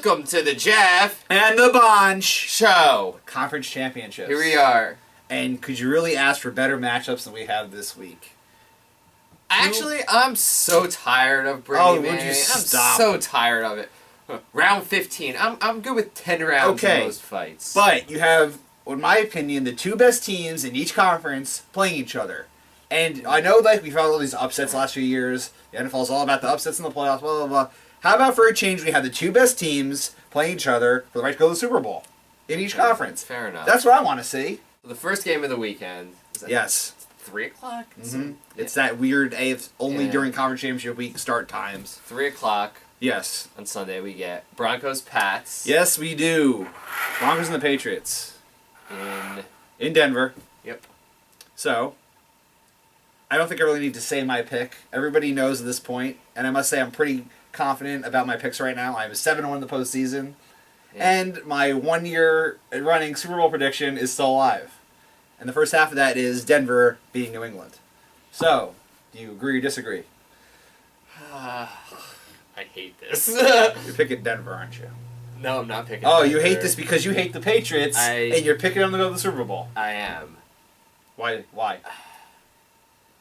Welcome to the Jeff and the Bonch Show. Conference Championships. Here we are. And could you really ask for better matchups than we have this week? Actually, I'm so tired of Brady. Oh, would Manning. you I'm stop? so tired of it. Round 15. I'm good with 10 rounds in most fights. But you have, in my opinion, the two best teams in each conference playing each other. And I know, like, we've had all these upsets the last few years. The NFL is all about the upsets in the playoffs, blah, blah, blah. How about for a change, we have the two best teams playing each other for the right to go to the Super Bowl in each conference? Fair enough. That's what I want to see. The first game of the weekend. Yes. 3 o'clock? Mm-hmm. It's that weird only during conference championship week start times. 3 o'clock. Yes. On Sunday we get Broncos Pats. Yes, we do. Broncos and the Patriots. In Denver. Yep. So, I don't think I really need to say my pick. Everybody knows at this point, and I must say I'm pretty confident about my picks right now. I'm 7-1 in the postseason, and my 1 year running Super Bowl prediction is still alive. And the first half of that is Denver beating New England. So, do you agree or disagree? I hate this. You're picking Denver, aren't you? No, I'm not picking Oh, Denver. you hate this because you hate the Patriots, and you're picking them to go to the Super Bowl. I am. Why?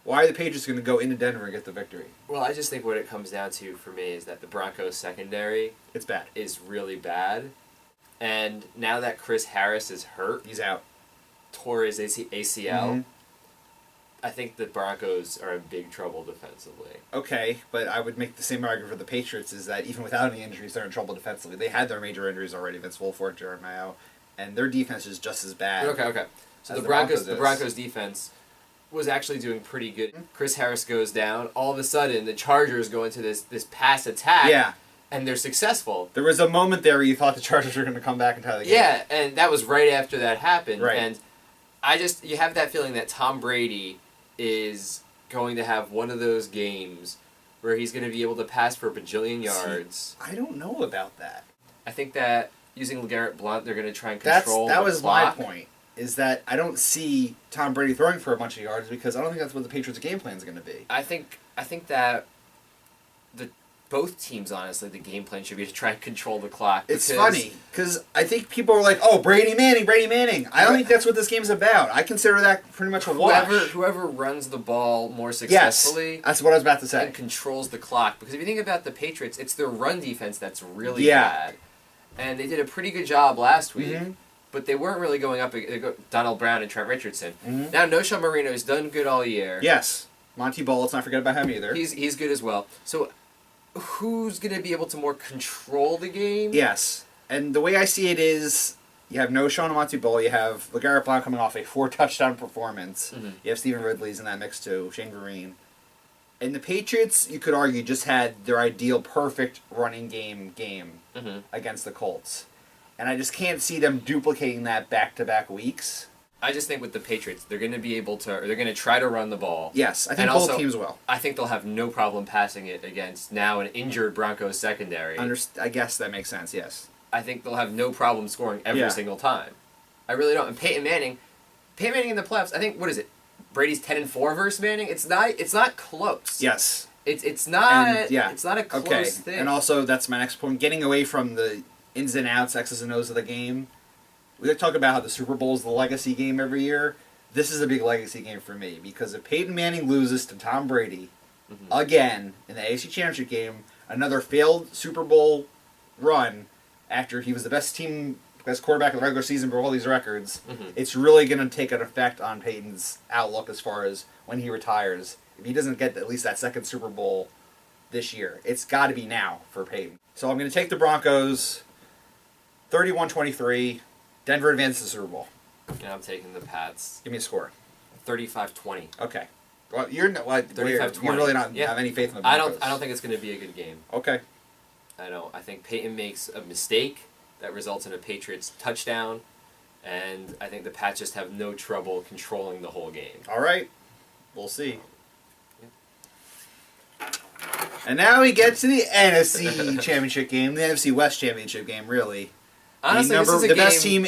Why are the Patriots going to go into Denver and get the victory? Well, I just think what it comes down to for me is that the Broncos secondary It's bad. is really bad. And now that Chris Harris is hurt, He's out. tore his ACL, Mm-hmm. I think the Broncos are in big trouble defensively. Okay, but I would make the same argument for the Patriots is that even without any injuries, they're in trouble defensively. They had their major injuries already, Vince Wilfork, Jared Mayo, and their defense is just as bad. Okay. So the Broncos defense was actually doing pretty good. Chris Harris goes down. All of a sudden, the Chargers go into this pass attack. Yeah. And they're successful. There was a moment there where you thought the Chargers were going to come back and tie the game. Yeah, and that was right after that happened. Right. And you have that feeling that Tom Brady is going to have one of those games where he's going to be able to pass for a bajillion yards. I don't know about that. I think that using LeGarrette Blount, they're going to try and control That was the clock. my point, is that I don't see Tom Brady throwing for a bunch of yards because I don't think that's what the Patriots' game plan is going to be. I think that both teams, honestly, the game plan should be to try and control the clock. It's funny, because I think people are like, oh, Brady Manning. I don't think that's what this game's about. I consider that pretty much a wash. Whoever runs the ball more successfully... Yes, that's what I was about to say. And controls the clock. Because if you think about the Patriots, it's their run defense that's really bad. And they did a pretty good job last week. Mm-hmm. But they weren't really going up against Donald Brown and Trent Richardson. Mm-hmm. Now, No-Show Marino's done good all year. Yes. Monty Ball, let's not forget about him either. He's good as well. So... who's going to be able to more control the game? Yes. And the way I see it is, you have no Sean Monty Ball, you have LeGarrette Blount coming off a 4-touchdown performance. Mm-hmm. You have Stephen Ridley's in that mix too, Shane Vereen. And the Patriots, you could argue, just had their ideal perfect running game mm-hmm. against the Colts. And I just can't see them duplicating that back-to-back weeks. I just think with the Patriots, they're going to be able to, or they're going to try to run the ball. Yes, I think both teams will. I think they'll have no problem passing it against now an injured Broncos secondary. I guess that makes sense, yes. I think they'll have no problem scoring every single time. I really don't. And Peyton Manning in the playoffs, I think, what is it? Brady's 10-4 versus Manning? It's not close. Yes. It's not a close thing. And also, that's my next point, getting away from the ins and outs, X's and O's of the game. We talk about how the Super Bowl is the legacy game every year. This is a big legacy game for me because if Peyton Manning loses to Tom Brady mm-hmm. again in the AFC Championship game, another failed Super Bowl run after he was the best quarterback in the regular season for all these records, mm-hmm. it's really going to take an effect on Peyton's outlook as far as when he retires. If he doesn't get at least that second Super Bowl this year, it's got to be now for Peyton. So I'm going to take the Broncos 31-23. Denver advances to the Super Bowl. And I'm taking the Pats. Give me a score. 35-20. Okay. Well, you're 35-20. You really not have any faith in the Broncos. I don't think it's going to be a good game. Okay. I don't. I think Peyton makes a mistake that results in a Patriots touchdown, and I think the Pats just have no trouble controlling the whole game. All right. We'll see. And now we get to the NFC Championship game, the NFC West Championship game, really. Honestly, the best team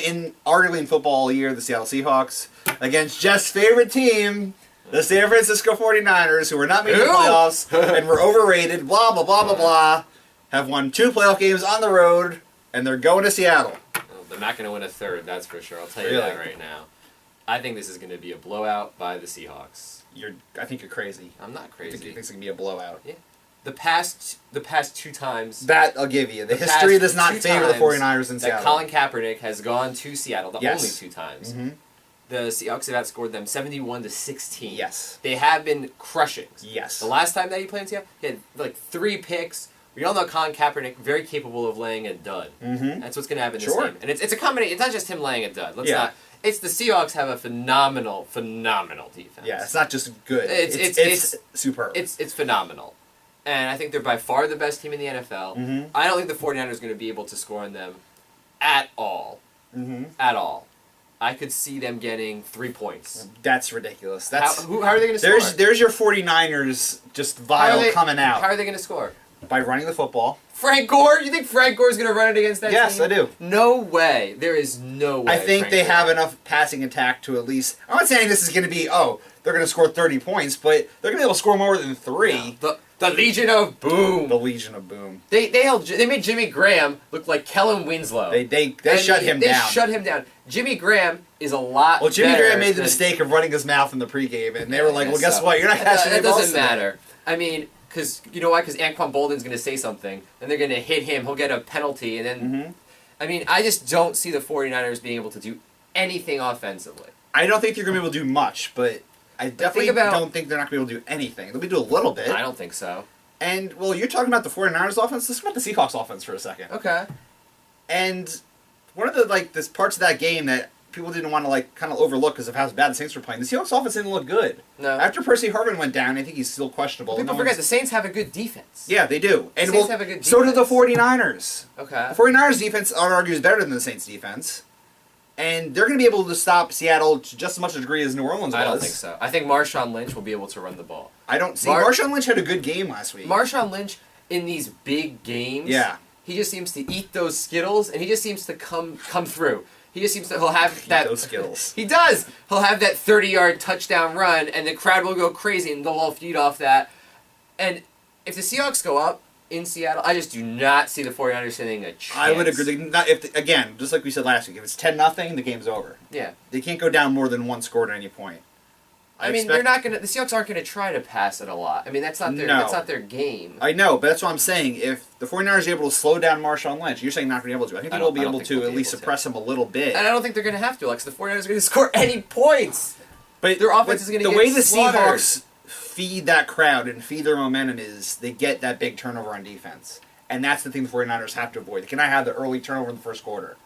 arguably in football all year, the Seattle Seahawks, against Jeff's favorite team, the San Francisco 49ers, who are not making the playoffs and were overrated, blah, blah, blah, blah, blah, have won 2 playoff games on the road and they're going to Seattle. Well, they're not going to win a third, that's for sure. I'll tell you Really? that right now. I think this is going to be a blowout by the Seahawks. I think you're crazy. I'm not I crazy. think it's going to be a blowout. Yeah. The past 2 times That I'll give you. The history does not favor the 49ers in that Seattle. Colin Kaepernick has gone to Seattle, the Yes. only 2 times. Mm-hmm. The Seahawks have outscored them 71-16. Yes. They have been crushing. Yes. The last time that he played in Seattle, he had like 3 picks. We all know Colin Kaepernick, very capable of laying a dud. Mm-hmm. That's what's going to happen this Sure. game. And it's a combination. It's not just him laying a dud. Let's Yeah. not. It's the Seahawks have a phenomenal defense. Yeah, it's not just good. It's superb. It's phenomenal. And I think they're by far the best team in the NFL. Mm-hmm. I don't think the 49ers are going to be able to score on them at all. Mm-hmm. At all. I could see them getting 3 points. That's ridiculous. How are they going to score? There's your 49ers just vile coming out. How are they going to score? By running the football. Frank Gore? You think Frank Gore's going to run it against that team? Yes, I do. No way. There is no way. I think Frank they Gore. have enough passing attack to at least... I'm not saying this is going to be, they're going to score 30 points, but they're going to be able to score more than 3. No, the Legion of Boom. The Legion of Boom. They made Jimmy Graham look like Kellen Winslow. They shut him down. They shut him down. Jimmy Graham is a lot Well, Jimmy better Graham made the than- mistake of running his mouth in the pregame, and they were like, well, guess so. what? You're not catching It any balls doesn't today. matter. I mean, because you know why? Because Anquan Bolden's going to say something, and they're going to hit him. He'll get a penalty, and then... Mm-hmm. I mean, I just don't see the 49ers being able to do anything offensively. I don't think they're going to be able to do much, but I definitely don't think they're not going to be able to do anything. They'll be able to do a little bit. I don't think so. And, well, you're talking about the 49ers offense. Let's talk about the Seahawks offense for a second. Okay. And one of the, this parts of that game that people didn't want to, kind of overlook because of how bad the Saints were playing, the Seahawks offense didn't look good. No. After Percy Harvin went down, I think he's still questionable. People forget the Saints have a good defense. Yeah, they do. And Saints have a good so do the defense. 49ers. Okay. The 49ers defense, I would argue, is better than the Saints defense. And they're going to be able to stop Seattle to just as much a degree as New Orleans was. I don't think so. I think Marshawn Lynch will be able to run the ball. I don't see. Marshawn Lynch had a good game last week. Marshawn Lynch, in these big games, he just seems to eat those Skittles, and he just seems to come through. He just seems to, he'll have that... those Skittles. He does! He'll have that 30-yard touchdown run, and the crowd will go crazy, and they'll all feed off that. And if the Seahawks go up in Seattle, I just do not see the 49ers hitting a chance. I would agree. Again, just like we said last week, if it's 10-0, the game's over. Yeah. They can't go down more than 1 score at any point. I mean, they're not gonna. The Seahawks aren't gonna try to pass it a lot. I mean, that's not their game. I know, but that's what I'm saying. If the 49ers are able to slow down Marshawn Lynch, you're saying not going to be able to. I think they'll be able to at least suppress him a little bit. And I don't think they're gonna have to, because the 49ers are gonna score any points. But their offense is gonna get the way the slaughtered. Seahawks feed that crowd and feed their momentum is they get that big turnover on defense, and that's the thing the 49ers have to avoid. They cannot have the early turnover in the first quarter.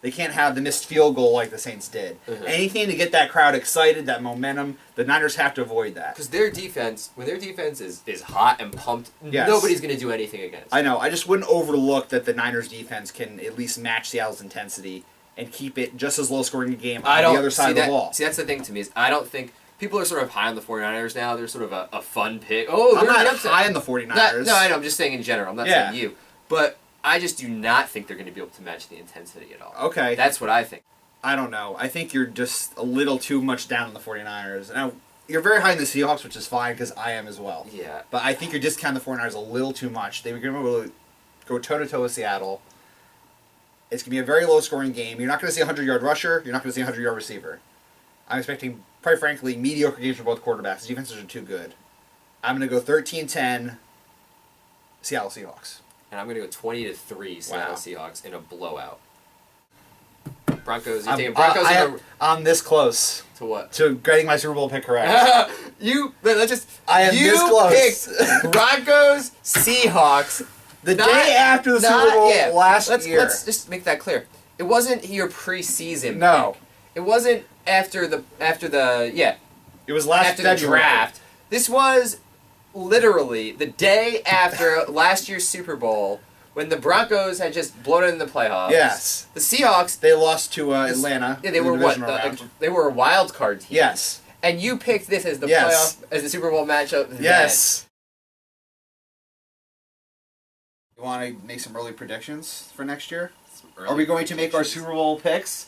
They can't have the missed field goal like the Saints did. Mm-hmm. Anything to get that crowd excited, that momentum, the Niners have to avoid that. Because their defense, when their defense is hot and pumped, Yes. nobody's going to do anything against it. I know. I just wouldn't overlook that the Niners defense can at least match Seattle's intensity and keep it just as low scoring a game on the other side of the ball. See, that's the thing to me is I don't think people are sort of high on the 49ers now. They're sort of a fun pick. Oh, I'm they're not upset. high on the 49ers. No, I know. I'm just saying in general. I'm not saying you. But I just do not think they're going to be able to match the intensity at all. Okay. That's what I think. I don't know. I think you're just a little too much down on the 49ers. Now, you're very high in the Seahawks, which is fine because I am as well. Yeah. But I think you're discounting the 49ers a little too much. They were going to be able to go toe-to-toe with Seattle. It's going to be a very low-scoring game. You're not going to see a 100-yard rusher. You're not going to see a 100-yard receiver. I'm expecting, quite frankly, mediocre games for both quarterbacks. The defenses are too good. I'm going to go 13-10 Seattle Seahawks. And I'm going to go 20-3 Seattle Seahawks in a blowout. Broncos. I'm this close. To what? To getting my Super Bowl pick correct. I am this close. Picked Broncos Seahawks The day after the Super Bowl last year. Let's just make that clear. It wasn't your preseason. No. Pick. It wasn't after the It was last after the draft. This was literally the day after last year's Super Bowl when the Broncos had just blown it in the playoffs. Yes. The Seahawks. They lost to Atlanta. Yeah, they were what? They were a wild card team. Yes. And you picked this as the playoff, as the Super Bowl matchup. Yes. You want to make some early predictions for next year? Are we going to make our Super Bowl picks?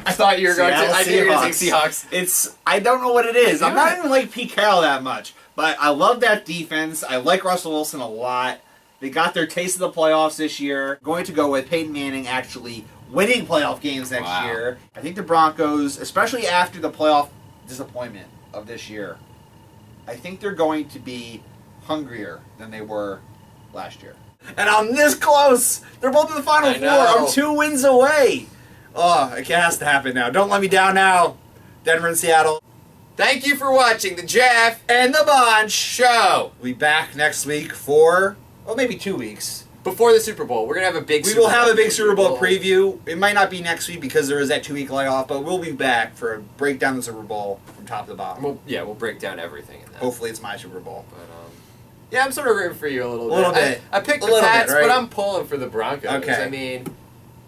I thought you were going to. I think you were going to say Seahawks. I don't know what it is. I'm not even like Pete Carroll that much, but I love that defense. I like Russell Wilson a lot. They got their taste of the playoffs this year. Going to go with Peyton Manning actually winning playoff games next year. I think the Broncos, especially after the playoff disappointment of this year, I think they're going to be hungrier than they were last year. And I'm this close. They're both in the Final Four. I'm 2 wins away. Oh, it has to happen now. Don't let me down now. Denver and Seattle. Thank you for watching the Jeff And the Bonch Show. We'll be back next week for, well, maybe 2 weeks. Before the Super Bowl. We're going to have a big Super Bowl. We will have a big Super Bowl preview. It might not be next week because there is that 2-week layoff, but we'll be back for a breakdown of the Super Bowl from top to bottom. We'll break down everything in that. Hopefully it's my Super Bowl. But, yeah, I'm sort of rooting for you a little bit. A little bit. I picked the Pats, right? But I'm pulling for the Broncos. Okay. I mean,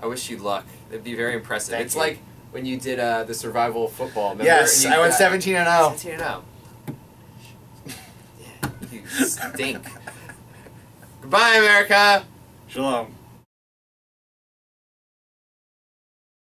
I wish you luck. It'd be very impressive. Thank it's you. like when you did the survival football. Remember? Yes, I went 17-0. 17-0. Yeah, you stink. Goodbye, America. Shalom.